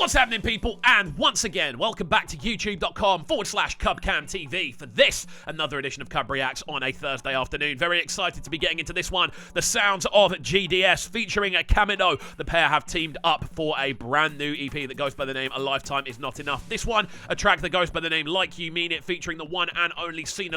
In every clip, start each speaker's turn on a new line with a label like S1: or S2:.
S1: What's happening, people? And once again, welcome back to youtube.com/CubCamTV for this, another edition of CUBREACTS on a Thursday afternoon. Very excited to be getting into this one. The sounds of G.D.S featuring Camidoh. The pair have teamed up for a brand new EP that goes by the name A Lifetime Is Not Enough. This one, a track that goes by the name Like You Mean It, featuring the one and only Cina,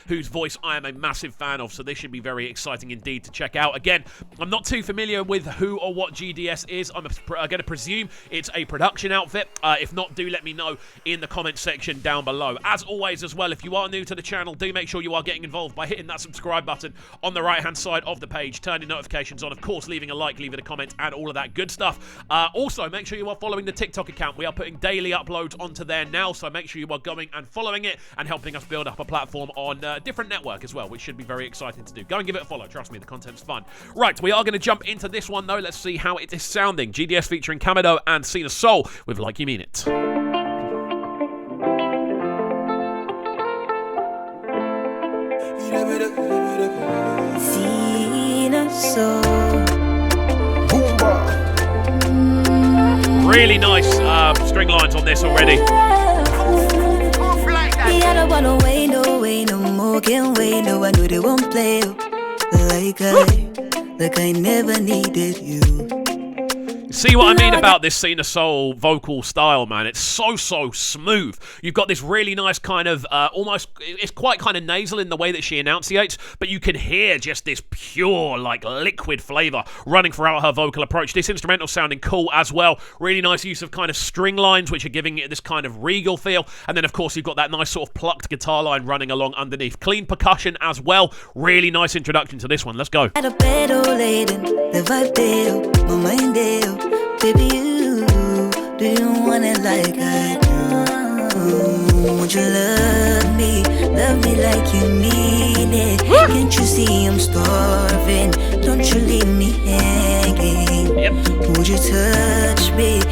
S1: whose voice I am a massive fan of, so this should be very exciting indeed to check out. Again, I'm not too familiar with who or what G.D.S is. I'm going to presume it's a production outfit. If not, do let me know in the comment section down below. As always as well, if you are new to the channel, do make sure you are getting involved by hitting that subscribe button on the right hand side of the page, turning notifications on, of course, leaving a like, leaving a comment, and all of that good stuff. Also, make sure you are following the TikTok account. We are putting daily uploads onto there now, so make sure you are going and following it and helping us build up a platform on a different network as well, which should be very exciting to do. Go and give it a follow. Trust me, the content's fun. Right, we are going to jump into this one though. Let's see how it is sounding. G.D.S featuring Camidoh and Cina with Like You Mean It.
S2: Cina
S1: Really nice string lines on this already.
S2: I don't wanna wait, no way, no more, can't wait, no, I know they won't play like I never needed you.
S1: See what I mean about this Cina vocal style, man? It's so smooth. You've got this really nice kind of, almost, it's quite kind of nasal in the way that she enunciates, but you can hear just this pure, like, liquid flavour running throughout her vocal approach. This instrumental sounding cool as well. Really nice use of kind of string lines, which are giving it this kind of regal feel. And then, of course, you've got that nice sort of plucked guitar line running along underneath. Clean percussion as well. Really nice introduction to this one. Let's go.
S2: At a bed all laden, the vibe there, my mind there. Baby, do you want it like I do? Would you love me like you mean it? Can't you see I'm starving? Don't you leave me hanging? Would you touch me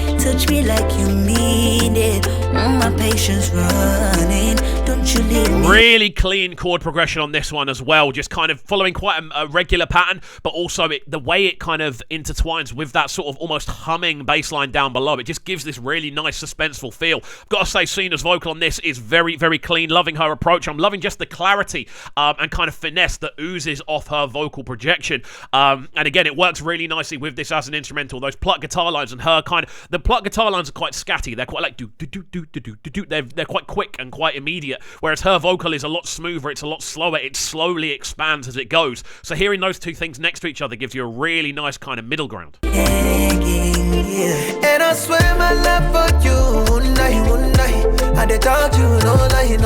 S2: like you mean it? My patience running, don't you leave me.
S1: Really clean chord progression on this one as well, just kind of following quite a regular pattern, but also the way it kind of intertwines with that sort of almost humming bass line down below. It just gives this really nice suspenseful feel. I've got to say, Cina's vocal on this is very clean. Loving her approach. I'm loving just the clarity and kind of finesse that oozes off her vocal projection. And again, it works really nicely with this as an instrumental. Those plucked guitar lines and her kind of, the plucked guitar lines are quite scatty. They're quite like do. They're quite quick and quite immediate, whereas her vocal is a lot smoother. It's a lot slower. It slowly expands as it goes. So hearing those two things next to each other gives you a really nice kind of middle ground.
S3: And I swear my love for you, one night. I did talk to you, no lie.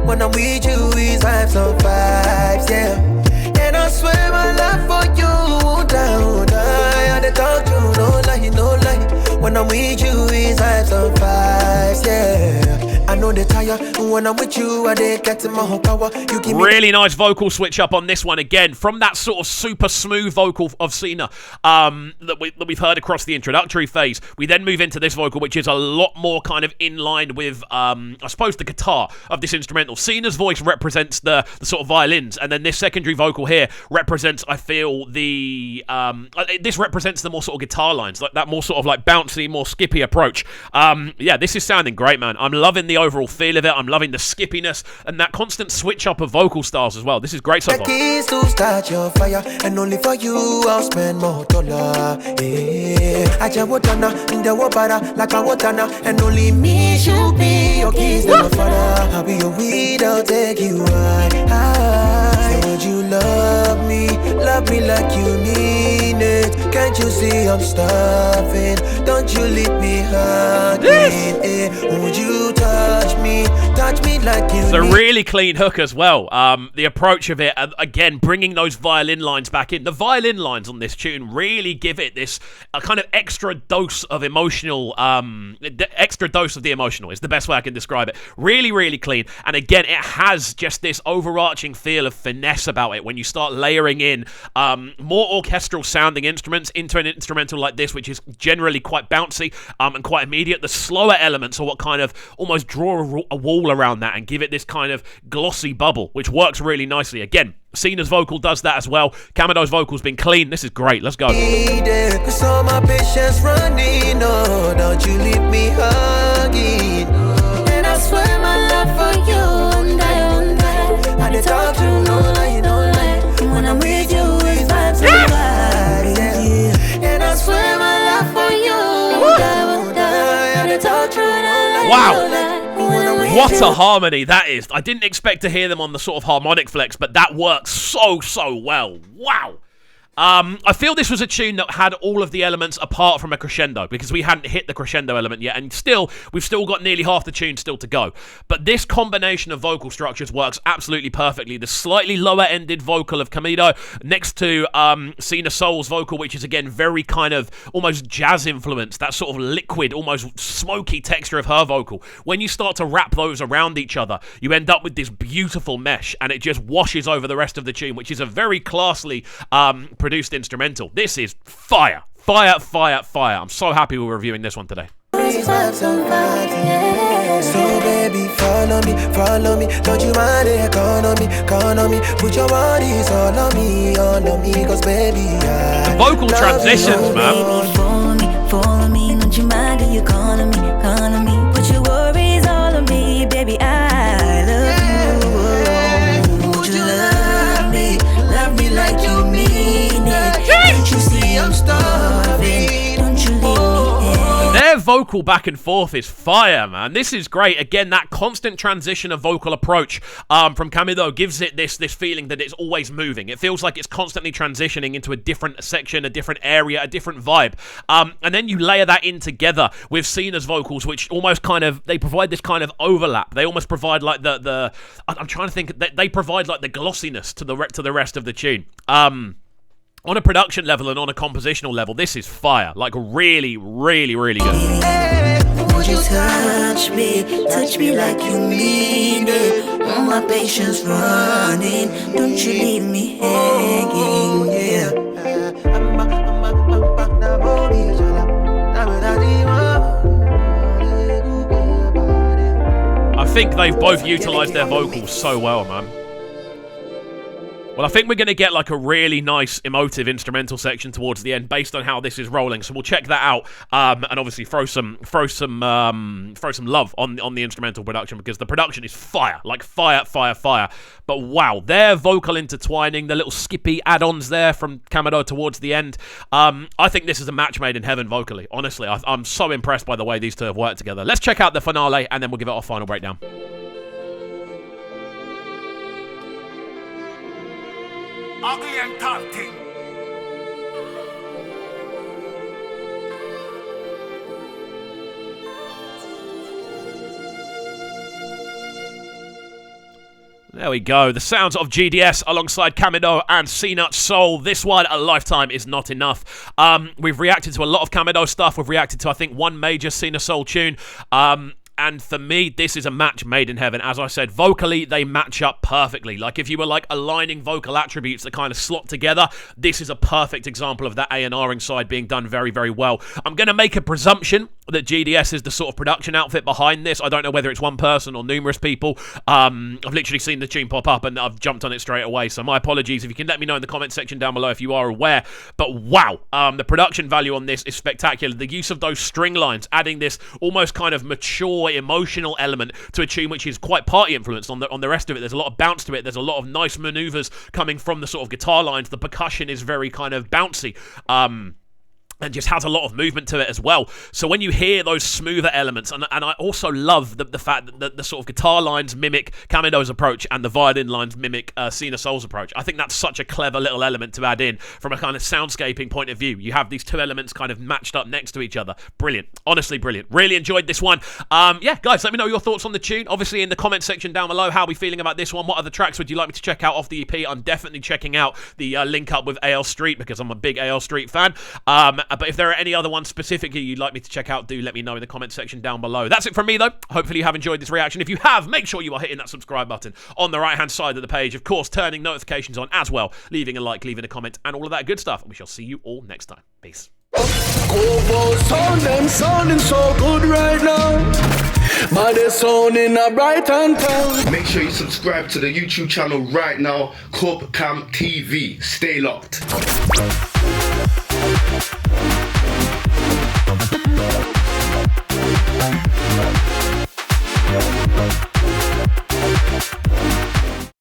S3: When I'm with you, it's vibes on vibes, yeah. And I swear my love for you, down. I did talk to you, no lie. When I'm with you, it's vibes on vibes, yeah. I know they tire when I'm with you, I did get to my whole power. You give me
S1: really nice vocal switch up on this one again, from that sort of super smooth vocal of Cina that we've heard across the introductory phase. We then move into this vocal, which is a lot more kind of in line with, I suppose, the guitar of this instrumental. Cina's voice represents the sort of violins, and then this secondary vocal here represents, I feel, this represents the more sort of guitar lines, like that more sort of like bouncy, more skippy approach. Yeah, this is sounding great, man. I'm loving the overall feel of it. I'm loving the skippiness and that constant switch up of vocal styles as well. This is great so far.
S3: Keys to start your fire, and only for you I'll spend more dollar. I just want to in the water like I want to, and only me should be your keys to my father. I'll be your weed, I'll take you high. Say, would you love me like you mean it? Can't you see I'm starving? Don't you leave me hungry? Would you touch me like you
S1: It's a really clean hook as well. The approach of it, again, bringing those violin lines back in. The violin lines on this tune really give it this kind of extra dose of emotional, extra dose of the emotional is the best way I can describe it. Really clean. And again, it has just this overarching feel of finesse about it when you start layering in more orchestral sounding instruments into an instrumental like this, which is generally quite bouncy and quite immediate. The slower elements are what kind of almost draw a wall around that and give it this kind of glossy bubble, which works really nicely. Again, Cina's vocal does that as well. Camidoh's vocal's been clean. This is great. Let's go.
S3: Cause all my patience running, oh, don't you leave me hugging. And I swear my love for you, won't die. I did talk to no lie, no lie. When I'm with you, it's vibes and vibes, yeah. And I swear my love for you, won't die. I did talk to no lie,
S1: Wow.
S3: no lie.
S1: What a harmony that is. I didn't expect to hear them on the sort of harmonic flex, but that works so well. Wow. I feel this was a tune that had all of the elements apart from a crescendo, because we hadn't hit the crescendo element yet, and we've still got nearly half the tune still to go. But this combination of vocal structures works absolutely perfectly. The slightly lower-ended vocal of Camidoh next to Cina Soul's vocal, which is again very kind of almost jazz influenced, that sort of liquid, almost smoky texture of her vocal. When you start to wrap those around each other, you end up with this beautiful mesh, and it just washes over the rest of the tune, which is a very classily produced instrumental. This is fire. I'm so happy we're reviewing this one today.
S3: So baby, follow me, don't you mind it, count on me, put your bodies all on me, cause baby,
S1: the vocal transitions, man.
S2: Follow me, don't you mind it, you count on me, put your worries all on me, baby, I love you. Would you love me like you mean it? Can't you see I'm starving? Don't you leave me here?
S1: Their vocal back and forth is fire, man. This is great. Again, that constant transition of vocal approach from Camidoh gives it this feeling that it's always moving. It feels like it's constantly transitioning into a different section, a different area, a different vibe. And then you layer that in together with Cina's vocals, which almost kind of, they provide this kind of overlap. They almost provide like I'm trying to think, they provide like the glossiness to the rest of the tune. On a production level and on a compositional level, this is fire. Like really good.
S2: Would you touch me like you mean it? All my patience running, don't you leave me hanging, yeah.
S1: I think they've both utilised their vocals so well, man. Well, I think we're going to get like a really nice emotive instrumental section towards the end based on how this is rolling. So we'll check that out and obviously throw some love on the instrumental production, because the production is fire, like fire. But wow, their vocal intertwining, the little skippy add-ons there from Camidoh towards the end. I think this is a match made in heaven vocally. Honestly, I'm so impressed by the way these two have worked together. Let's check out the finale and then we'll give it our final breakdown.
S4: Ugly and tough thing.
S1: There we go. The sounds of G.D.S. alongside Camidoh and Cina Soul. This one, a lifetime is not enough. We've reacted to a lot of Camidoh stuff. We've reacted to, I think, one major Cina Soul tune. And for me, this is a match made in heaven. As I said, vocally, they match up perfectly. Like, if you were, like, aligning vocal attributes that kind of slot together, this is a perfect example of that A&Ring side being done very, very well. I'm going to make a presumption that G.D.S. is the sort of production outfit behind this. I don't know whether it's one person or numerous people. I've literally seen the tune pop up and I've jumped on it straight away. So my apologies. If you can let me know in the comment section down below if you are aware. But wow, the production value on this is spectacular. The use of those string lines, adding this almost kind of mature, emotional element to a tune which is quite party influenced on the rest of it. There's a lot of bounce to it. There's a lot of nice maneuvers coming from the sort of guitar lines. The percussion is very kind of bouncy. And just has a lot of movement to it as well. So when you hear those smoother elements, and I also love the fact that the sort of guitar lines mimic Camidoh's approach and the violin lines mimic Cina Soul's approach. I think that's such a clever little element to add in from a kind of soundscaping point of view. You have these two elements kind of matched up next to each other. Brilliant. Honestly, brilliant. Really enjoyed this one. Yeah, guys, let me know your thoughts on the tune. Obviously, in the comment section down below, how are we feeling about this one? What other tracks would you like me to check out off the EP? I'm definitely checking out the link up with A.L. Street because I'm a big A.L. Street fan. But if there are any other ones specifically you'd like me to check out, do let me know in the comment section down below. That's it from me, though. Hopefully you have enjoyed this reaction. If you have, make sure you are hitting that subscribe button on the right-hand side of the page. Of course, turning notifications on as well, leaving a like, leaving a comment, and all of that good stuff. We shall see you all next time. Peace.
S4: Sounding so good right now.
S5: Baddest sound in a Brighton town.
S6: Make sure you subscribe to the YouTube channel right now, Cub Cam TV. Stay locked.